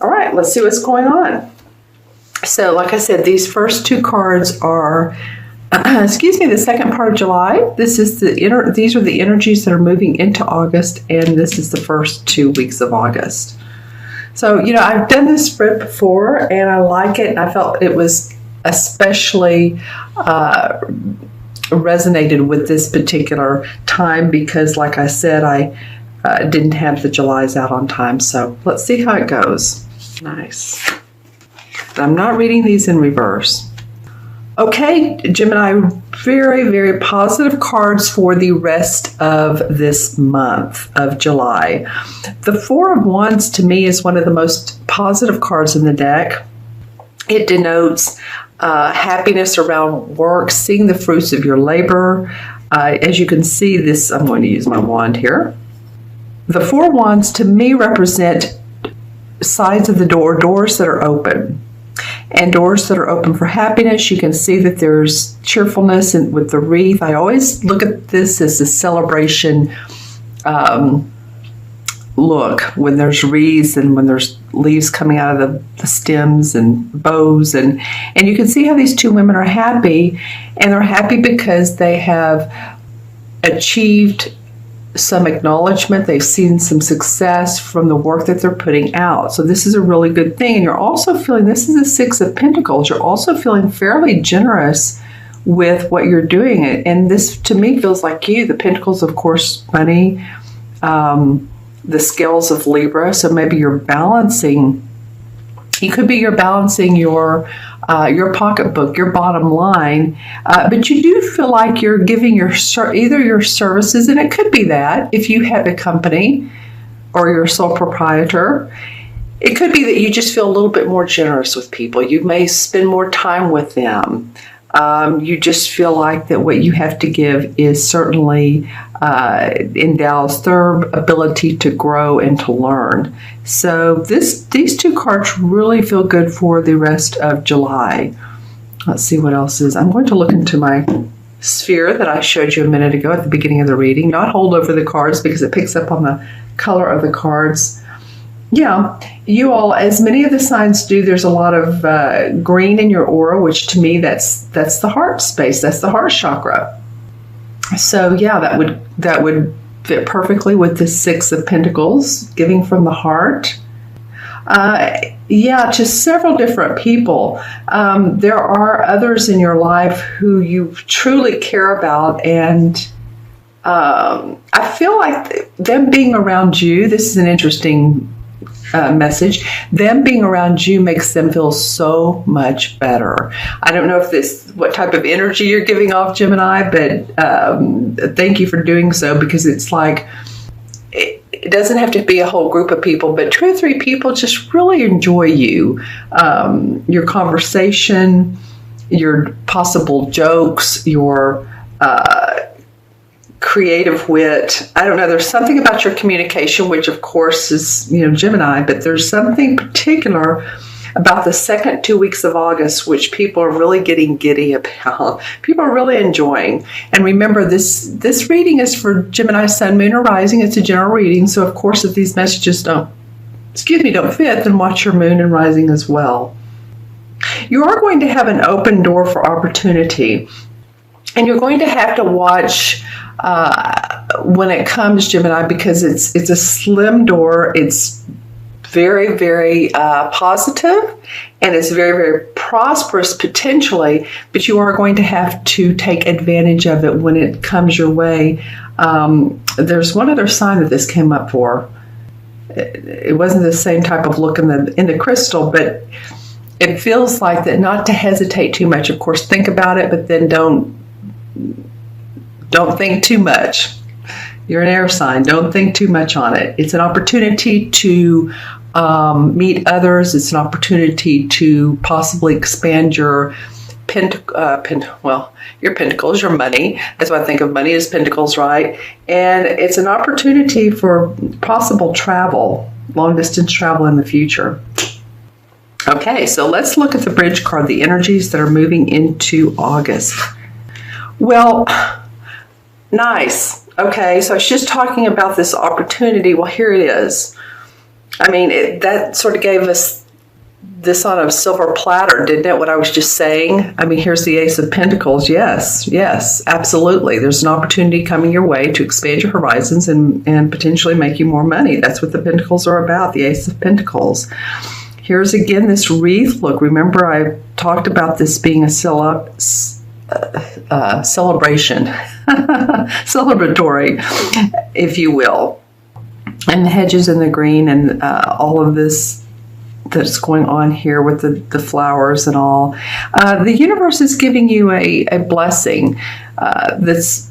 All right, let's see what's going on. So, like I said, these first two cards are, excuse me, the second part of July. These are the energies that are moving into August, and this is the first 2 weeks of August. So, I've done this spread before, and I like it, and I felt it was especially resonated with this particular time because, like I said, I didn't have the Julys out on time. So let's see how it goes. Nice. I'm not reading these in reverse. Okay, Gemini, very, very positive cards for the rest of this month of July. The Four of Wands to me is one of the most positive cards in the deck. It denotes happiness around work, seeing the fruits of your labor. As you can see, I'm going to use my wand here. The Four of Wands to me represent sides of the door, doors that are open. And doors that are open for happiness. You can see that there's cheerfulness with the wreath. I always look at this as a celebration look when there's wreaths and when there's leaves coming out of the stems and bows. And you can see how these two women are happy. And they're happy because they have achieved some acknowledgement. They've seen some success from the work that they're putting out. So this is a really good thing. And you're also feeling, this is the Six of Pentacles, you're also feeling fairly generous with what you're doing. And this to me feels like you. The Pentacles, of course, money, the scales of Libra. So maybe you're balancing, it could be you're balancing your pocketbook, your bottom line, but you do feel like you're giving either your services, and it could be that if you have a company or you're a sole proprietor, it could be that you just feel a little bit more generous with people. You may spend more time with them. You just feel like that what you have to give is certainly endows their ability to grow and to learn. So these two cards really feel good for the rest of July. Let's see what else is. I'm going to look into my sphere that I showed you a minute ago at the beginning of the reading. Not hold over the cards because it picks up on the color of the cards. Yeah, you all, as many of the signs do, there's a lot of green in your aura, which to me, that's the heart space. That's the heart chakra. So yeah, that would fit perfectly with the Six of Pentacles, giving from the heart. Yeah, to several different people. There are others in your life who you truly care about, and I feel like them being around you, this is an interesting message. Them being around you makes them feel so much better. I don't know what type of energy you're giving off, Gemini, but thank you for doing so, because it's like, it doesn't have to be a whole group of people, but 2 or 3 people just really enjoy you, your conversation, your possible jokes, your creative wit. I don't know. There's something about your communication, which of course is, Gemini, but there's something particular about the second 2 weeks of August, which people are really getting giddy about. People are really enjoying. And remember, this reading is for Gemini, Sun, Moon, or Rising. It's a general reading. So of course, if these messages don't fit, then watch your Moon and Rising as well. You are going to have an open door for opportunity. And you're going to have to watch when it comes, Gemini, because it's a slim door. It's very, very positive, and it's very, very prosperous potentially, but you are going to have to take advantage of it when it comes your way. There's one other sign that this came up for. It wasn't the same type of look in the crystal, but it feels like that not to hesitate too much. Of course, think about it, but then don't think too much. You're an air sign. Don't think too much on it. It's an opportunity to meet others. It's an opportunity to possibly expand your your pentacles, your money. That's why I think of money as pentacles, right? And it's an opportunity for possible travel, long distance travel in the future. Okay, so let's look at the bridge card, the energies that are moving into August. Well, nice. Okay, so I was just talking about this opportunity. Well, here it is. I mean, that sort of gave us this on a silver platter, didn't it? What I was just saying. I mean, here's the Ace of Pentacles. Yes, absolutely. There's an opportunity coming your way to expand your horizons and potentially make you more money. That's what the Pentacles are about, the Ace of Pentacles. Here's again this wreath look. Remember, I talked about this being a celebration, celebratory, if you will. And the hedges and the green and all of this that's going on here with the flowers and all. The universe is giving you a blessing that's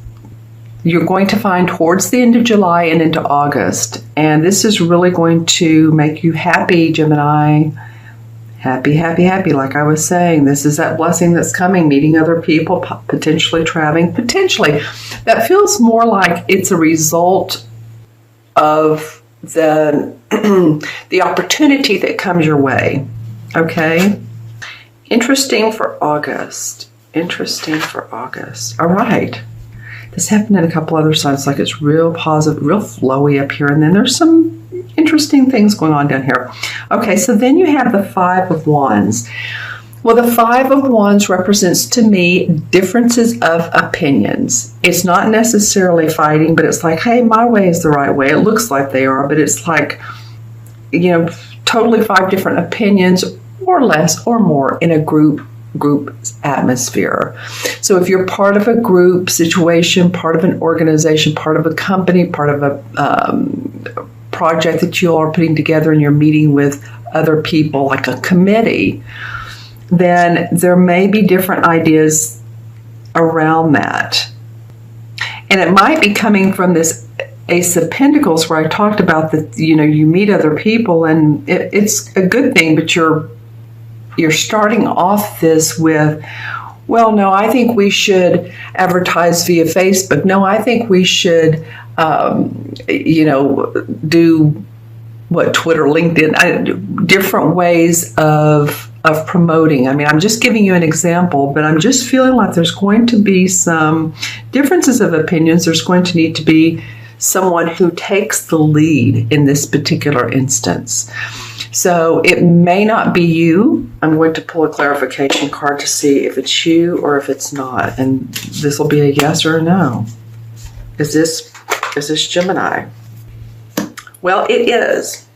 you're going to find towards the end of July and into August. And this is really going to make you happy, Gemini. Happy, happy, happy. Like I was saying, this is that blessing that's coming, meeting other people, potentially traveling. Potentially. That feels more like it's a result of the opportunity that comes your way. Okay? Interesting for August. All right. This happened in a couple other signs, like it's real positive, real flowy up here, and then there's some interesting things going on down here. Okay, so then you have the Five of Wands. Well, the Five of Wands represents to me differences of opinions. It's not necessarily fighting, but it's like, hey, my way is the right way. It looks like they are, but it's like, totally 5 different opinions, or less or more, in a group atmosphere. So if you're part of a group situation, part of an organization, part of a company, part of a project that you all are putting together and you're meeting with other people, like a committee, then there may be different ideas around that. And it might be coming from this Ace of Pentacles where I talked about that, you meet other people and it's a good thing, but you're starting off this with, well, no, I think we should advertise via Facebook. No, I think we should, do Twitter, LinkedIn, different ways of promoting. I mean, I'm just giving you an example, but I'm just feeling like there's going to be some differences of opinions. There's going to need to be someone who takes the lead in this particular instance. So it may not be you. I'm going to pull a clarification card to see if it's you or if it's not. And this will be a yes or a no. Is this Gemini? Well, it is.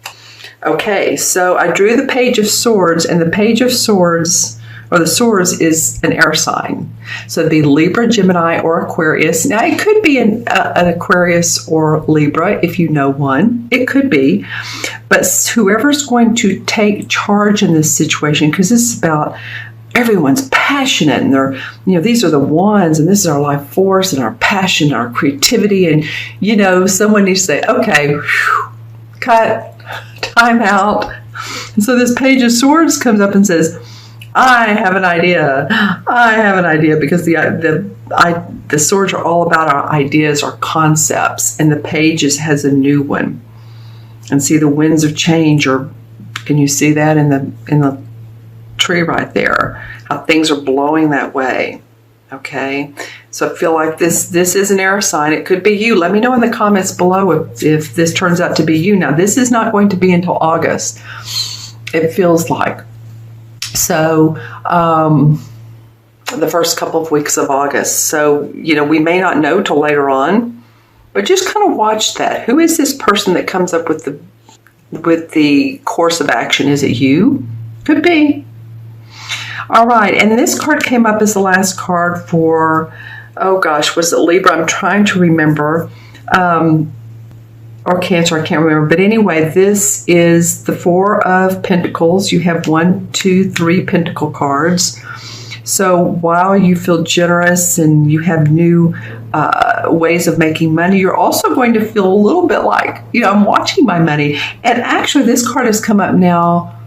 Okay, so I drew the Page of Swords, and the Page of Swords, or the Swords, is an air sign. So it'd be Libra, Gemini, or Aquarius. Now, it could be an Aquarius or Libra if you know one. It could be. But whoever's going to take charge in this situation, because this is about everyone's passionate, and they're, these are the ones, and this is our life force, and our passion, our creativity, and, someone needs to say, okay, cut, time out. And so this Page of Swords comes up and says, I have an idea, because the swords are all about our ideas, our concepts, and the Pages has a new one. And see the winds of change, or can you see that in the tree right there? How things are blowing that way. Okay, so I feel like this is an air sign. It could be you. Let me know in the comments below if this turns out to be you. Now, this is not going to be until August, it feels like. So the first couple of weeks of August. So, we may not know till later on, but just kind of watch that. Who is this person that comes up with the course of action? Is it you? Could be. All right, and this card came up as the last card for, oh gosh, was it Libra? I'm trying to remember. Or Cancer, I can't remember. But anyway, this is the Four of Pentacles. You have 1, 2, 3 Pentacle cards. So while you feel generous and you have new ways of making money, you're also going to feel a little bit like, I'm watching my money. And actually, this card has come up now.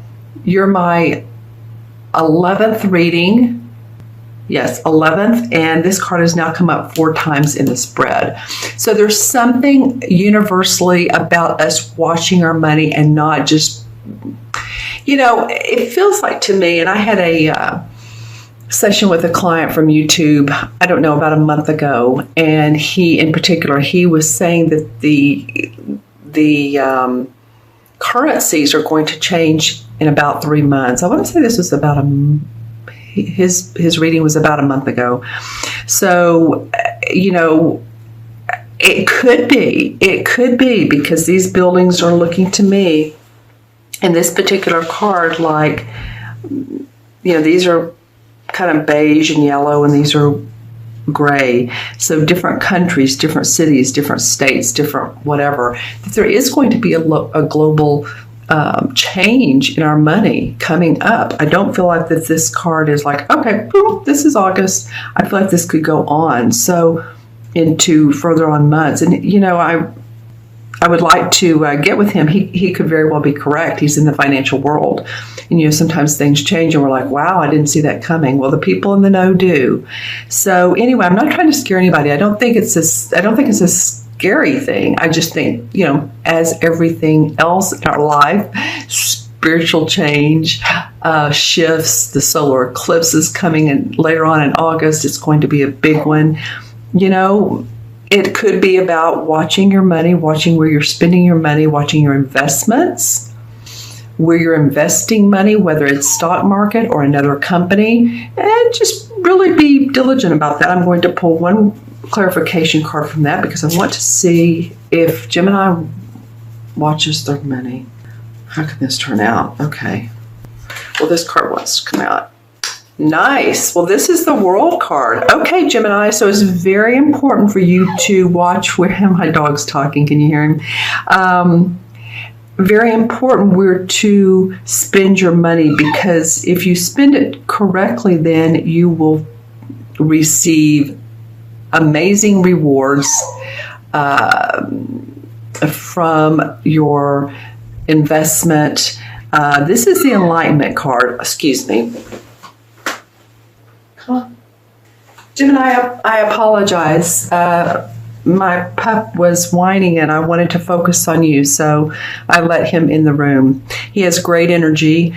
You're my 11th reading. Yes, 11th, and this card has now come up 4 times in the spread. So there's something universally about us watching our money and not just, it feels like to me, and I had a session with a client from YouTube, I don't know, about a month ago, and he, in particular, he was saying that the currencies are going to change in about 3 months. I want to say this was about his reading was about a month ago. So, it could be because these buildings are looking to me in this particular card like, these are kind of beige and yellow, and these are gray. So different countries, different cities, different states, different whatever. There is going to be a global change in our money coming up. I don't feel like that this card is like, okay, boom, this is August. I feel like this could go on. So into further on months. And, I would like to get with him. He could very well be correct. He's in the financial world. And, sometimes things change and we're like, wow, I didn't see that coming. Well, the people in the know do. So anyway, I'm not trying to scare anybody. I don't think it's a scary thing. I just think, as everything else in our life, spiritual change, shifts, the solar eclipse is coming in later on in August. It's going to be a big one. It could be about watching your money, watching where you're spending your money, watching your investments, where you're investing money, whether it's stock market or another company, and just really be diligent about that. I'm going to pull one clarification card from that because I want to see if Gemini watches their money. How can this turn out? Okay. Well, this card wants to come out. Nice. Well, this is the World card. Okay, Gemini, so it's very important for you to watch where my dog's talking. Can you hear him? Very important where to spend your money, because if you spend it correctly, then you will receive amazing rewards from your investment. This is the Enlightenment card. Excuse me. Gemini, I apologize. My pup was whining and I wanted to focus on you, so I let him in the room. He has great energy,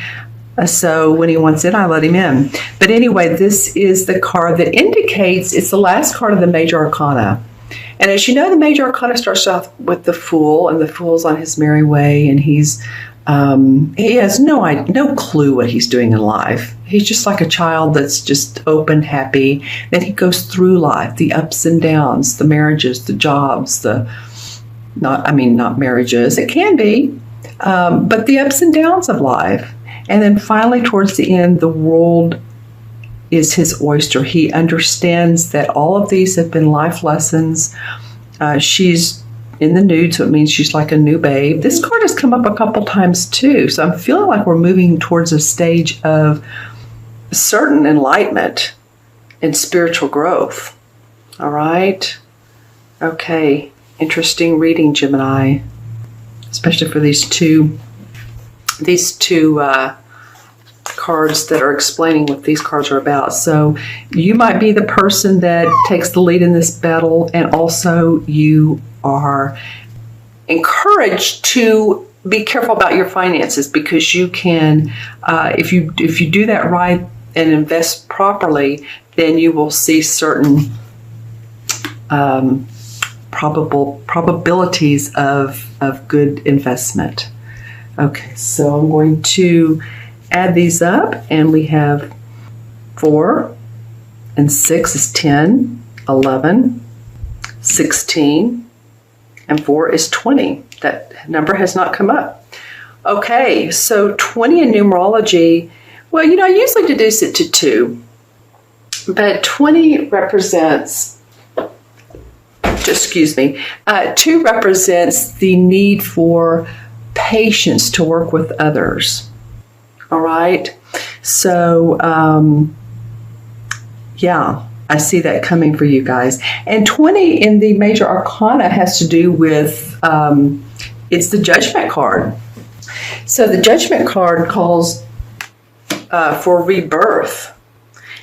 so when he wants in, I let him in. But anyway, this is the card that indicates it's the last card of the Major Arcana. And as you know, the Major Arcana starts off with the Fool, and the Fool's on his merry way, and he has no clue what he's doing in life. He's just like a child that's just open, happy. Then he goes through life, the ups and downs, the marriages, the jobs, not marriages. It can be, but the ups and downs of life. And then finally, towards the end, the world is his oyster. He understands that all of these have been life lessons. She's in the nude, so it means she's like a new babe. This card has come up a couple times too, so I'm feeling like we're moving towards a stage of certain enlightenment and spiritual growth. All right? Okay. Interesting reading, Gemini, especially for these two cards that are explaining what these cards are about. So you might be the person that takes the lead in this battle, and also you are encouraged to be careful about your finances, because you can, if you do that right and invest properly, then you will see certain probabilities of good investment. Okay, so I'm going to add these up, and we have 4 and 6 is 10, 11, 16, and 4 is 20. That number has not come up. Okay, so 20 in numerology, well, I usually deduce it to 2, but 20 represents, 2 represents the need for patience to work with others. All right, so yeah, I see that coming for you guys. And 20 in the Major Arcana has to do with, it's the Judgment card. So the Judgment card calls for rebirth.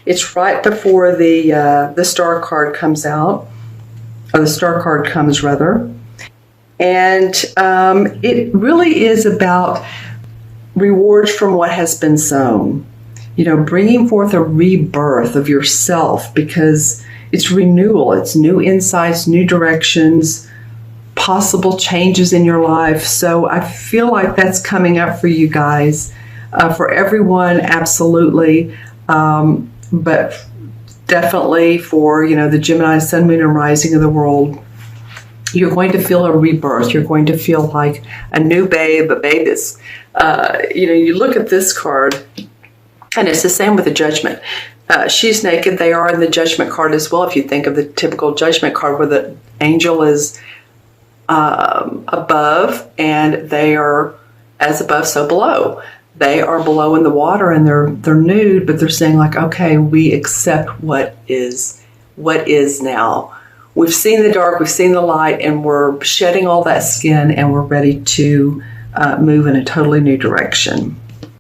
It's right before the Star card comes out, or the Star card comes rather. And it really is about rewards from what has been sown. Bringing forth a rebirth of yourself, because it's renewal, it's new insights, new directions, possible changes in your life. So I feel like that's coming up for you guys. For everyone, absolutely. But definitely for, the Gemini, Sun, Moon, and Rising of the world, you're going to feel a rebirth. You're going to feel like a new babe, a babe that's, you look at this card, and it's the same with the Judgment. She's naked. They are in the Judgment card as well. If you think of the typical Judgment card where the angel is above and they are as above, so below. They are below in the water and they're nude, but they're saying like, okay, we accept what is now. We've seen the dark, we've seen the light, and we're shedding all that skin and we're ready to move in a totally new direction.